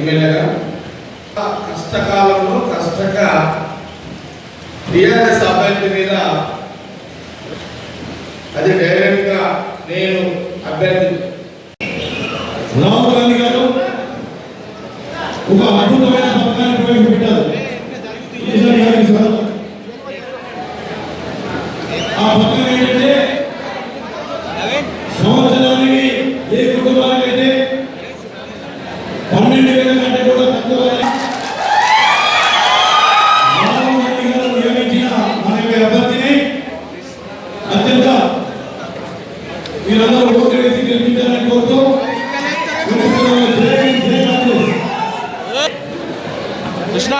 ఎమ్మెల్యేగా కష్టకాలంలో కష్టంగా టీఆర్ఎస్ అభ్యర్థి మీద అది డైరెక్ట్ గా నేను అభ్యర్థి రాహుల్ గాంధీ గారు ఒక అద్భుతమైన పథకాన్ని ప్రవేశపెట్టారు. ఆ పథకం ఏంటంటే సంవత్సరానికి ఏ కుటుంబానికైతే 12,000 కంటే కూడా తక్కువ రాహుల్ గాంధీ గారు నియమించిన మన అభ్యర్థిని అత్యంత మీరందరూ ఓటు వేసి గెలిపించాలని కోరుతూ కృష్ణ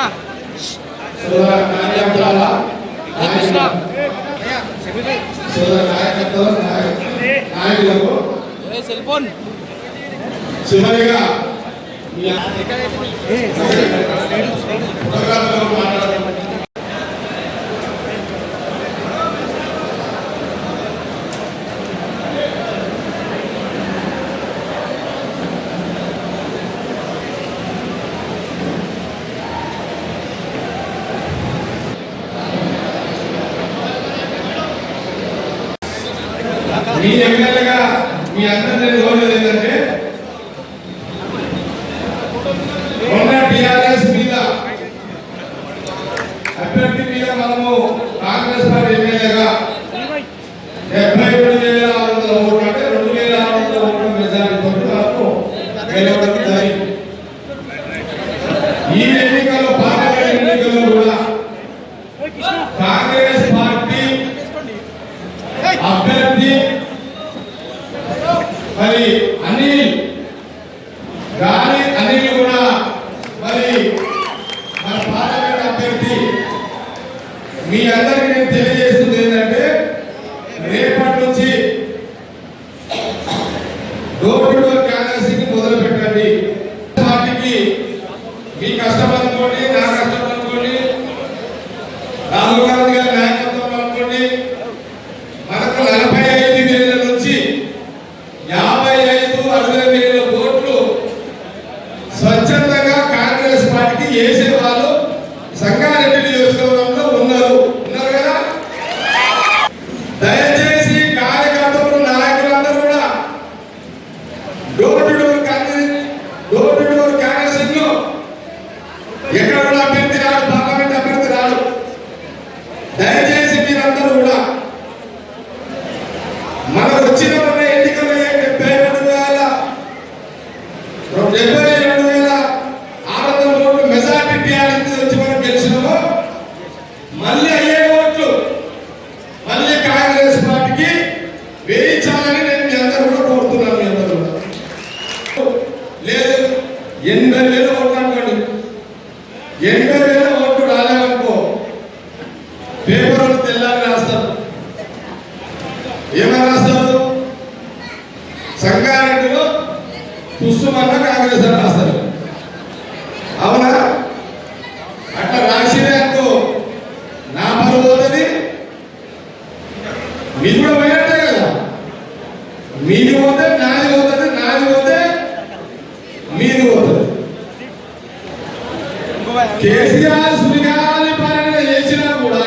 సెల్ ఫోన్ చివరిగా మీ ఎమ్మెల్యేగా మీ అందరినీ కోరేది ఏంటంటే మొన్న టీఆర్ఎస్ మీద అభ్యర్థి మీద మనము కాంగ్రెస్ పార్టీ ఎమ్మెల్యేగా 72,600 ఓట్లు అంటే 2,600 ఓట్ల మెజారిటీతో మనము గెలవడం జరిగింది. ఈ ఎన్నికల్లో పార్లమెంట్ ఎన్నికల్లో కూడా కాంగ్రెస్ పార్టీ అభ్యర్థి మరి అనిల్ కూడా మరి మన పార్లమెంట్ అభ్యర్థి మీ అందరికీ నేను తెలియజేస్తుంది ఏంటంటే రేపటి నుంచి డోర్ టు డోర్ క్యాన్వాసింగ్ మొదలు పెట్టండి. పార్టీకి మీ కష్టం అనుకోండి, నా కష్టం అనుకోండి, రాహుల్ గాంధీ గారి నాయకత్వం అనుకోండి, మనకు 45,000 నుంచి 55,000 ఓట్లు స్వచ్ఛందంగా కాంగ్రెస్ పార్టీకి వేసే వాళ్ళు సంగారెడ్డి నియోజకవర్గంలో ఉన్నారు కదా. దయచేసి కార్యకర్తలు నాయకులందరూ కూడా డోర్ టు డోర్ క్యాన్వాసింగ్ లో ఎక్కడ కూడా అభ్యర్థి రాడు, పార్లమెంట్ అభ్యర్థి రాడు. దయచేసి మీరందరూ కూడా మనకు వచ్చిన ఎన్నికలు 72,600 ఓట్లు మెజార్టీ టీఆర్ఎస్ వచ్చి మనం గెలిచినామో మళ్ళీ అయ్యే ఓట్లు మళ్ళీ కాంగ్రెస్ పార్టీకి వేయించాలని నేను మీ అందరూ కూడా కోరుతున్నాను. మీ అందరూ లేదు 80,000 ఓట్లు అనుకోండి, 80,000 ఓట్లు రాలేదనుకో పేపర్ వాళ్ళు తెల్లారి రాస్తారు. ఏమని రాస్తారు? సంగారెడ్డిలో పుష్పమన్న కాంగ్రెస్ అని రాస్తారు. అవునా? అట్లా రాసినే అనుకో నా పరువు పోతుంది, మీది కూడా పోయినట్టే కదా. మీది పోతే నాది పోతుంది, నాది పోతే మీది పోతుంది. కేసీఆర్ సుడిగాలి పాలన చేసినా కూడా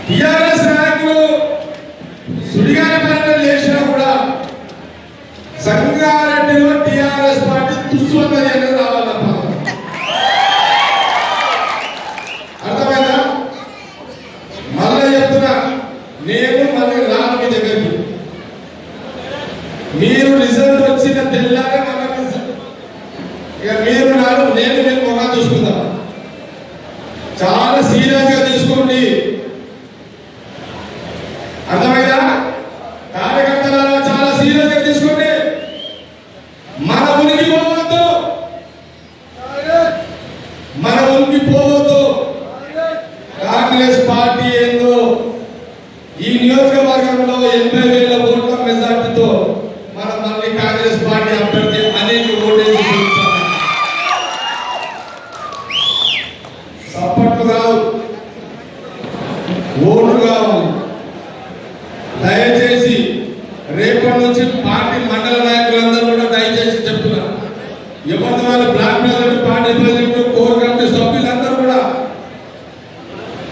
టీఆర్ఎస్ నాయకులు సుడిగాలి పాలన చేసినా కూడా సంగారెడ్డిలో టీఆర్ఎస్ పార్టీ దుస్సున్నది అనేది రావాలన్న అర్థమైందా? మళ్ళీ చెప్తున్నా, నేను మళ్ళీ రాను మీ దగ్గరికి. మీరు రిజల్ట్ వచ్చిన తెల్లారే మళ్ళీ ఇక మీరు నాడు నేను మీరు మొహం చూసుకుందాం. చాలా సీరియస్ గా తీసుకోండి. అర్థమైందా? కార్యకర్తల చాలా సీరియస్ గా తీసుకోండి. మన ఉనికి పోవద్దు,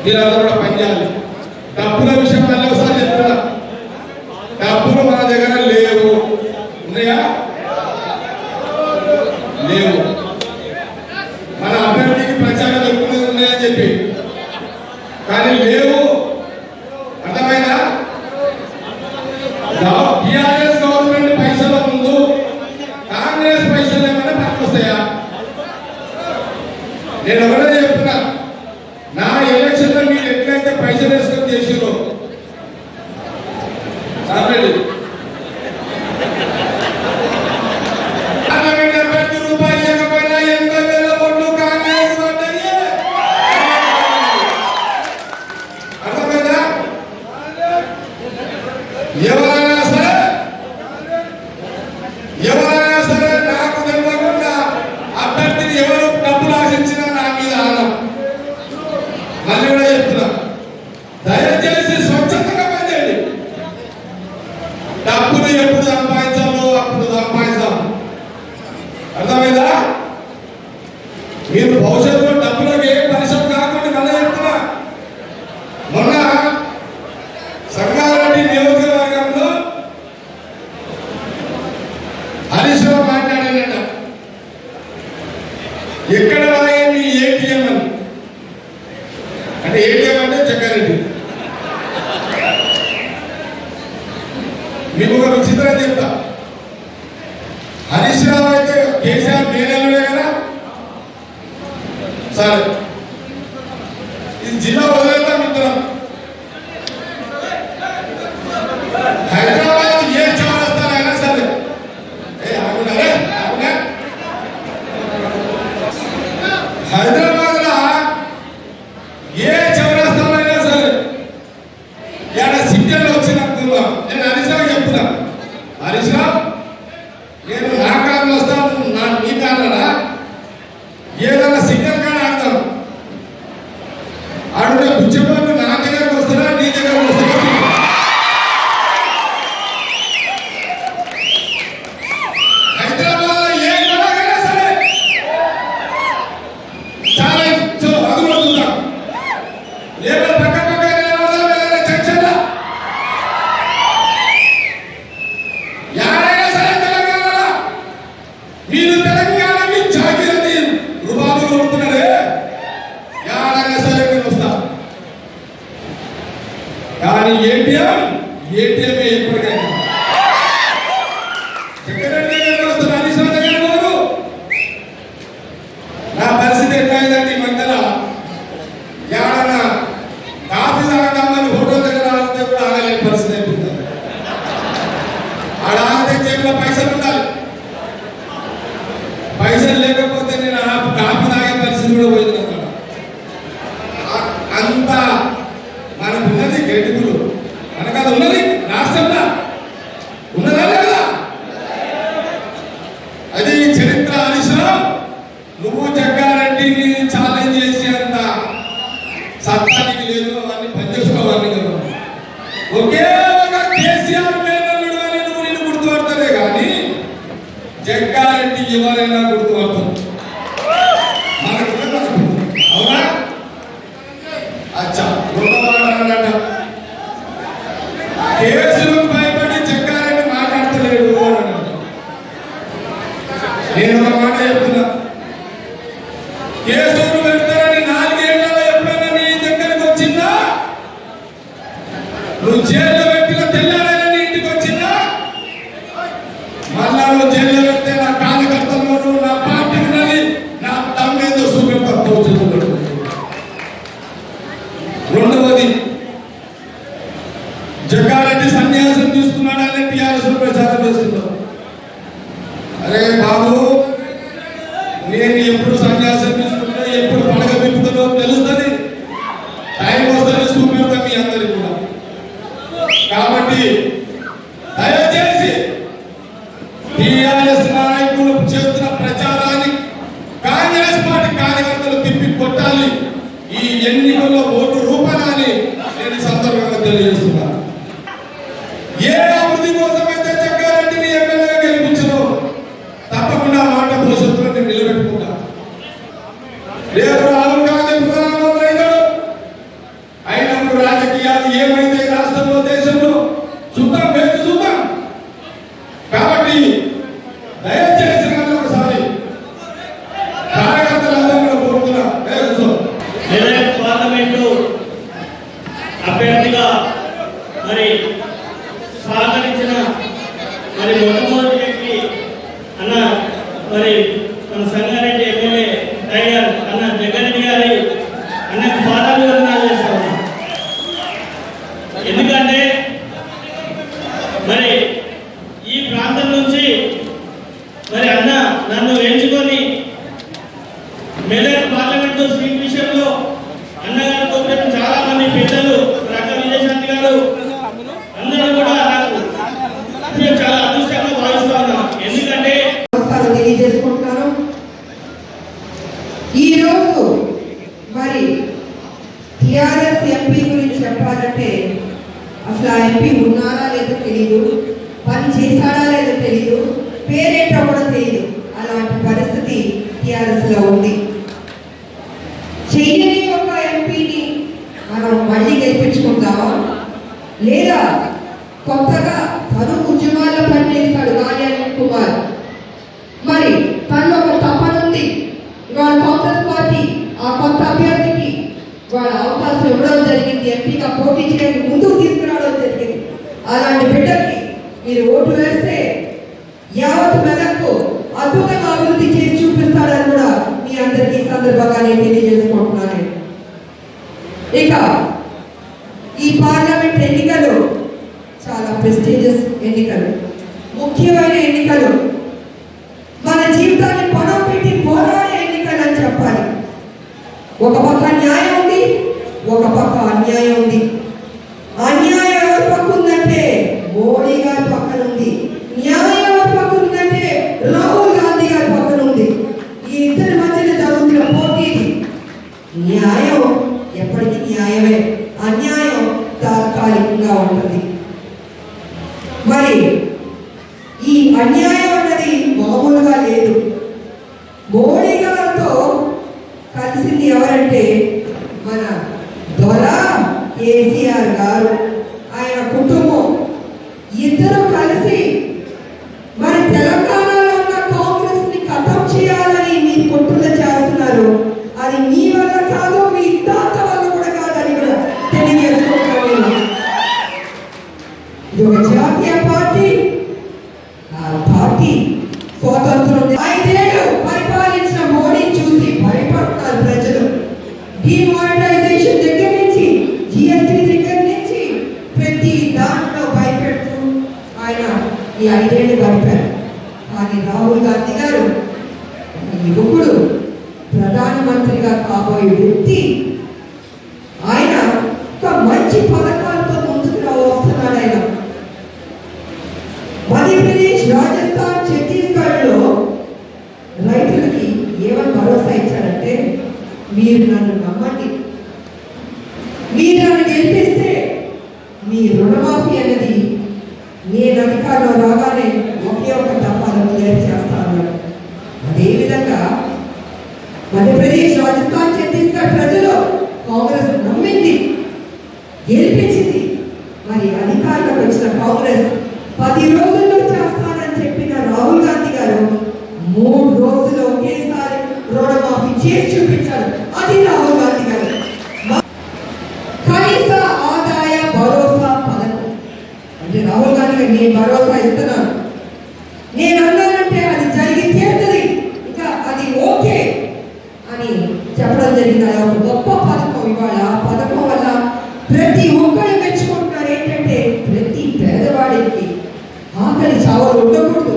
మీరందరూ కూడా పనిచేయాలి. డబ్బుల విషయం మళ్ళీ ఒకసారి చెప్తున్నా, డబ్బులు మన దగ్గర లేవు. ఉన్నాయా? లేవు. మన అభ్యర్థికి ప్రచారం ఎక్కువ ఉన్నాయని చెప్పి, కానీ లేవు. అర్థమైనా? టీఆర్ఎస్ గవర్నమెంట్ పైసల ముందు కాంగ్రెస్ పైసలు ఏమైనా పనికొస్తాయా? నేను ఒకటే చెప్తున్నా, నా ఎలక్షన్ లో మీరు ఎట్లయితే పైసలు వేసుకొని చేసిరో సార్రెడ్డి పార్లమెంట్ అభ్యర్థి రూపాయి లేకపోయినా 80,000 ఓట్లు కాంగ్రెస్ కొట్టాయి. అర్థమైందా? ఎవరైనా సరే నాకు తెలియకుండా అభ్యర్థిని ఎవరు డబ్బులు ఆశించినా నా మీద ఆనం. మళ్ళీ కూడా చెప్తున్నా, దయచేసి స్వచ్ఛతగా పనిచేయండి. డబ్బులు ఎప్పుడు సంపాదించాలో అప్పుడు సంపాదించాం. అర్థమైందా? మీరు భవిష్యత్తులో డబ్బులకు ఏ పరిశ్రమ కాకుండా మళ్ళీ చెప్తున్నా, మొన్న సంగారెడ్డి నియోజకవర్గంలో హరీష్ రావు మాట్లాడాడట, ఎక్కడ వాడే మీ ఏటీఎం అని. అంటే ఏటీఎం అంటే జగ్గారెడ్డి. మీకు ఒక విచిత్రం చెప్తా, హరీష్ రావు అయితే కేసీఆర్ మేనల్లుడే కదా. సరే, ఇది జిల్లా వదిలేద్దాం మిత్రం. హైదరాబాద్ ఏ చౌరస్తానైనా సరే, హైదరాబాద్ లో ఏ చౌరస్తానైనా సరే ఏడ సిగ్నల్ వచ్చినప్పుడు నేను హరీష్ రావు చెప్తున్నా, హరీష్ రావు నేను నా కాలంలో వస్తాను, నా నీ కాలంలో ఏదైనా సిగ్నల్ కానీ ఆడతాను. ఆడుంటే బుచ్చబాబు నా దగ్గరకు వస్తారా నీ దగ్గరకు వస్తారా? హైదరాబాద్ లో ఏ గొడవైనా సరే చాలా అది కూడా చూద్దాం. లేదా పక్క చర్చల యారైనా సరే తెలంగాణలో మీరు తెలంగాణ మీ జాగిరని రుబాబులు కొడుతున్నారే, యారైనా సరే నేను వస్తా. కానీ ఏటీఎం ఎప్పటికైనా జగ్గారెడ్డి గారు వస్తారు, హరీష్ రావు దగ్గర పోరు. నా పరిస్థితి ఎట్లయిందంటే ఈ మధ్యలో ఎవరన్నా కాఫీ తాగదామని హోటల్ దగ్గర ఆగితే కూడా ఆగలేని పరిస్థితి అయిపోతుంది. ఆడ ఆగితే జేబులో పైసలు ఉండాలి. పైసలు లేకపోతే నేను కాఫీ తాగే పరిస్థితి కూడా పోయింది అక్కడ. అంత మనకు ఉన్నది గడ్డిపులు, మనకు అది ఉన్నది రాష్ట్రంలో ఉన్నదా లేదా? అది చరిత్ర. హరీష్ రావు, నువ్వు జగ్గారెడ్డిని ఛాలెంజ్ చేసి అంత సత్తానికి లేదు, అవన్నీ పనిచేసుకోవాలి కదా. ఒకే ఒక కేసీఆర్ మేనల్లుడు అని నువ్వు నేను గుర్తుపడతానే కానీ జగ్గారెడ్డి ఎవరైనా గుర్తుపడతారు. అవునా? అచ్చా, రెండోవాడట కేసులకు భయపడి జగ్గారెడ్డి మాట్లాడతలేడు అని. నేను ఒక మాట చెప్తున్నా, కేసులు పెడతారని 4 ఏళ్లలో ఎప్పుడైనా నీ దగ్గరకు వచ్చిందా? నువ్వు జైల్లో పెట్టిన తెల్లారైనా నీ ఇంటికి వచ్చిందా? మళ్ళా నువ్వు జైల్లో పెడితే నా కార్యకర్తలు నా పార్టీ ఉన్నది, నా తమ్మేదో చూపెడతా పోచుతున్నాడు. రెండవది, జగ్గారెడ్డి సన్యాసం తీసుకున్నాడని టీఆర్ఎస్ ప్రచారం చేస్తున్నారు. అరే బాబు, నేను ఎప్పుడు సన్యాసం తీసుకుంటా, ఎప్పుడు పడగ విప్పుతుందో తెలుస్తుంది. టైం వస్తుంది చూపెడతా మీ అందరికి కూడా. కాబట్టి దయచేసి టీఆర్ఎస్ నాయకులు చేస్తున్న ప్రచారాన్ని కాంగ్రెస్ పార్టీ కార్యకర్తలు తిప్పి కొట్టాలి. ఈ ఎన్నికల్లో ఓటు రూపాయలని నేను సందర్భంగా తెలియజేస్తున్నాను. ఏ అభివృద్ధి కోసమైతే జగ్గారెడ్డిని ఎమ్మెల్యేగా గెలిపించను, తప్పకుండా మాట భవిష్యత్తులో నేను నిలబెట్టుకుంటా. రేపు రాహుల్ గాంధీ ప్రధానమంత్రి అయినాడు, దయచేసి రండి ఒకసారి. కార్యకర్తలందరూ కూడా కోరుతున్నా. కూర్చో. మెదక్ పార్లమెంటు అభ్యర్థిగా మరి సహకరించిన మరి మొట్టమొదటి వ్యక్తి అన్న మరి మన సంగారెడ్డి ఎమ్మెల్యే టైగర్ అన్న జగన్ గారి అన్నకు పాదాభివందనాలు చేస్తా ఉన్నా. ఎందుకంటే మరి ఈ ప్రాంతం నుంచి మరి అన్న నన్ను ఎంచుకొని మెదక్ పార్లమెంటు సీట్ విషయంలో అన్నగారితో చాలా మంది పెద్దలు రక విజయశాంతి గారు అందరూ కూడా నాకు నేను చాలా అదృష్టంగా భావిస్తా ఉన్నాను. ఎందుకంటే తెలియజేసుకుంటున్నాను. ఈరోజు మరి టిఆర్ఎస్ ఎంపీ గురించి చెప్పాలంటే అసలు ఆ ఎంపీ ఉన్నారా లేదో తెలియదు, పని చేశాడా లేదో తెలియదు, పేరేంటో కూడా తెలియదు. అలాంటి పరిస్థితి టిఆర్ఎస్ లో ఉంది. చెయ్యని ఒక ఎంపీని మనం మళ్ళీ గెలిపించుకుందామా, లేదా కొత్తగా తను ఉద్యమాల్లో పనిచేస్తాడు కళ్యాణ్ కుమార్, మరి తనలో ఒక తపన ఉంది. ఇవాళ కాంగ్రెస్ పార్టీ ఆ కొత్త అభ్యర్థికి వాళ్ళ అవకాశం ఇవ్వడం జరిగింది, ఎంపీగా పోటీ చేయడానికి ముందుకు తీసుకురావడం జరిగింది. అలాంటి బిడ్డకి మీరు ఓటు వేస్తే యావత్ మెదక్కు అద్భుతంగా అభివృద్ధి చేసి చూపిస్తాడని కూడా మీ అందరికీ సందర్భంగా నేను తెలియజేసుకుంటున్నాను. ఇక ఈ పార్లమెంట్ ఎన్నికలు చాలా ప్రెస్టీజియస్ ఎన్నికలు, ముఖ్యమైన ఎన్నికలు, మన జీవితాన్ని పణం పెట్టి పోరాడే ఎన్నికలు అని చెప్పాలి. ఒక పక్క న్యాయం ఉంది, ఒక పక్క అన్యాయం ఉంది. అన్యాయం ఎవరి పక్క ఉందంటే మోడీ గారి పక్కన ఉంది, న్యాయం ఎవరి పక్క ఉందంటే రాహుల్ గాంధీ గారి పక్కన ఉంది. ఈ ఇద్దరి మధ్యన జరుగుతున్న పోటీ. న్యాయం ఎప్పటికీ న్యాయమే, అన్యాయం తాత్కాలికంగా ఉంటుంది. మరి ఈ అన్యాయం అన్నది మామూలుగా లేదు. మోడీ గారితో కలిసింది ఎవరంటే మన దొర కేసీఆర్ గారు, ఆయన కుటుంబం, ఇద్దరు కలిసి మరి తెలంగాణలో ఉన్న కాంగ్రెస్ ని ఖతం చేయాలని మీరు కుట్రలు చేస్తున్నారు. అది మీ వల్ల కాదు, మీ తాత వల్ల కూడా కాదని కూడా తెలియజేసుకుంటాను. ఇది ఒక జాతీయ పార్టీ. ఆ పార్టీ స్వాతంత్రం 5 ఏళ్ళు పరిపాలించిన మోడీ చూసి భయపడతారు ప్రజలు. డిమానిటైజేషన్ దగ్గర నుంచి, జిఎస్టీ దగ్గర నుంచి ప్రతి దాంట్లో భయపెడుతూ ఆయన ఈ 5 ఏళ్ళు గడిపారు. కానీ రాహుల్ గాంధీ గారు యువకుడు ప్రధానమంత్రిగా కాబోయే వ్యక్తి, ఆయన ఒక మంచి పథకాలతో ముందుకు వస్తున్నాడు. ఆయన మధ్యప్రదేశ్, రాజస్థాన్, ఛత్తీస్గఢ్ లో రైతులకి ఏమని భరోసా ఇచ్చారంటే, మీరు నన్ను నమ్మండి, మీరు నన్ను గెలిపిస్తే మీ రుణమాఫీ అనేది నేను అధికారంలో రాగానే ఒకే ఒక దఫాలో క్లియర్ చేస్తాను. అదేవిధంగా మధ్యప్రదేశ్, రాజస్థాన్, ఛత్తీస్గఢ్ ప్రజలు కాంగ్రెస్ నమ్మింది, గెలిపించింది. మరి అధికారంలోకి వచ్చిన కాంగ్రెస్ 10 రోజుల్లో చేస్తానని చెప్పిన రాహుల్ గాంధీ గారు 3 రోజులు ఒకేసారి రుణమాఫీ చేసి చూపించారు. అది రాహుల్ గాంధీ గారు. కనీస ఆదాయ భరోసా పథకం అంటే రాహుల్ గాంధీ గారు నేను భరోసా ఇస్తున్నాను, నేను అన్నానంటే అది జరిగి తీరుతుంది, ఇంకా అది ఓకే అని చెప్పడం జరిగింది. అది ఒక గొప్ప పథకం. ఇవాళ ఆ పథకం వల్ల ప్రతి ఒక్కరు మెచ్చుకుంటున్నారు. ఏంటంటే ప్రతి పేదవాడికి ఆకలి చావలు ఉండకూడదు,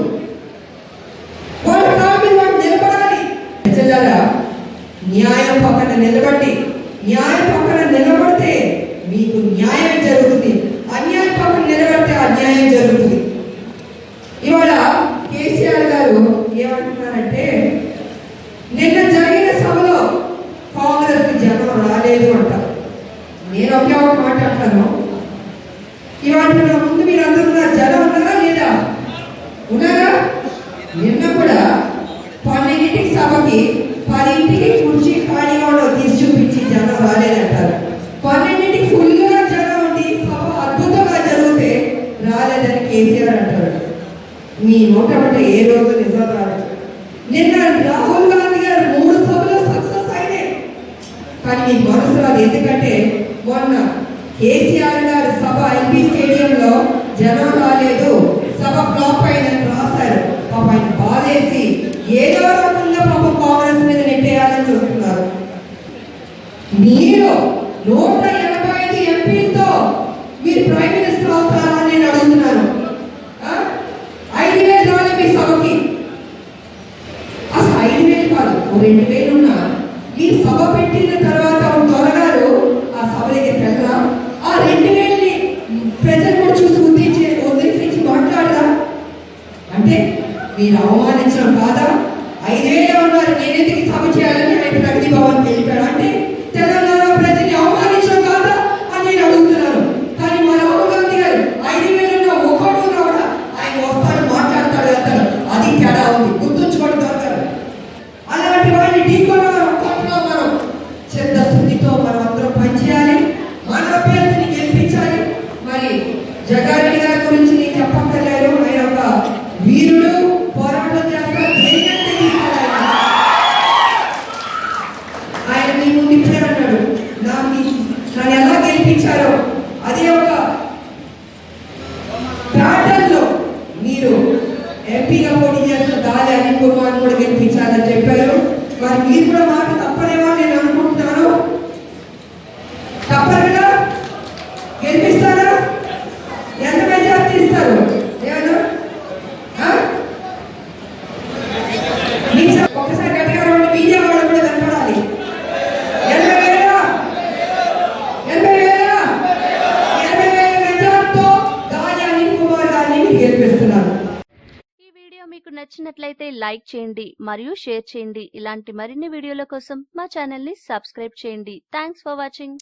వాళ్ళ కాళ్ళ వాడు నిలబడాలి. ప్రజలారా, న్యాయం పక్కన నిలబడి, న్యాయం పక్కన నిలబడితే మీకు న్యాయం జరుగుతుంది, అన్యాయం పక్కన నిలబడితే అన్యాయం జరుగుతుంది. ఇవాళ కేసీఆర్ గారు ఏమంటున్నారంటే, నిన్న జరిగిన సభలో కాంగ్రెస్ జనం రాలేదు అంటారు. నేను ఒకే ఒక మాట అంటాను, ఇవాళ ముందు మీరు అందరూ జనం ఉన్నారా లేదా? ఉన్నారా? నిన్న కూడా 12కి సభకి 10కి కుర్చీ ఖాళీగా తీసి చూపించి జనం రాలేదంటారు. 12కి ఫుల్గా జనం ఉండి సభ అద్భుతంగా జరిగితే రాలేదని కేసీఆర్ అంటారు. మీ నోట అంటే ఏ రోజు నిజం మొన్న కేసీఆర్ గారు సభ ఎల్బీ స్టేడియంలో జనం రాలేదు, సభ ఫ్లాప్ అయిందని రాశారు. పాప ఆయన బాధేసి ఏదో రకంగా పాపం కాంగ్రెస్ మీద నెట్టేయాలని చూస్తున్నారు. మీరు 185 ఎంపీలతో మీరు ప్రైమ్ మినిస్టర్ అవుతారా అని నేను అడుగుతున్నాను. 5,000 రాలే మీ సభకి, అసలు 5,000 కాదు 2,000 ఉన్నా మీరు సభ పెట్టిన తర్వాత త్వరగారు ఆ సభ దగ్గరికి వెళ్ళరా? ఆ 2,000ని ప్రజలు కూడా చూసి ఉద్దేశించి మాట్లాడరా? అంటే మీరు అవమానించడం కాదా? 5,000 ఉన్నారు, నేనెందుకు సభ చేయాలని ఆయన ప్రగతి భవన్ వెళ్ళిపోయాడు అంటే తెలంగాణ ప్రజల్ని అవమానించడం కాదా అని నేను అడుగుతున్నాను. కానీ మా రాహుల్ గాంధీ గారు 5,000 ఒకడు కూడా ఆయన వస్తాడు, మాట్లాడతాడు, వెళ్తాడు. అది తేడా ఉంది, గుర్తుంచుకోవడం దొరకదు. అలాంటి వాడిని ఢీకొనడం కొట్టడం మనం చిత్తశుద్ధితో మనం అందరం పనిచేయాలి, మన అభ్యర్థిని గెలిపించాలి. మరి జగ్గారెడ్డి గారి గురించి నేను చెప్పక్కర్లేదు, ఆయన ఒక వీరుడు, పోరాటం చేస్తారు, ధైర్యం తెగిస్తాడు. ఆయన మీ ముందు ఇప్పుడే అన్నాడు, నన్ను ఎలా గెలిపించారో అదే ఒక ప్యాటర్న్లో మీరు ఎంపీగా పోటీ చేసిన దాలి అనిల్ కుమార్ కూడా గెలిపించాలని చెప్పారు. మరి మీరు కూడా మాట తప్పనేమో నేను అనుకుంటున్నాను. తప్పరు కదా? గెలిపిస్తారా? ఎంత మెజార్టీ ఇస్తారు? ఏమన్నా ఒకసారి గట్టిగా రెండు మీడియా వాళ్ళు కూడా కనపడాలి. 80,000 మెజార్టీతో దాలి అనిల్ కుమార్ గారిని మీరు గెలిపిస్తున్నారు. ఈ వీడియో మీకు నచ్చినట్లయితే లైక్ చేయండి మరియు షేర్ చేయండి. ఇలాంటి మరిన్ని వీడియోల కోసం మా ఛానల్ ని సబ్స్క్రైబ్ చేయండి. Thanks for watching.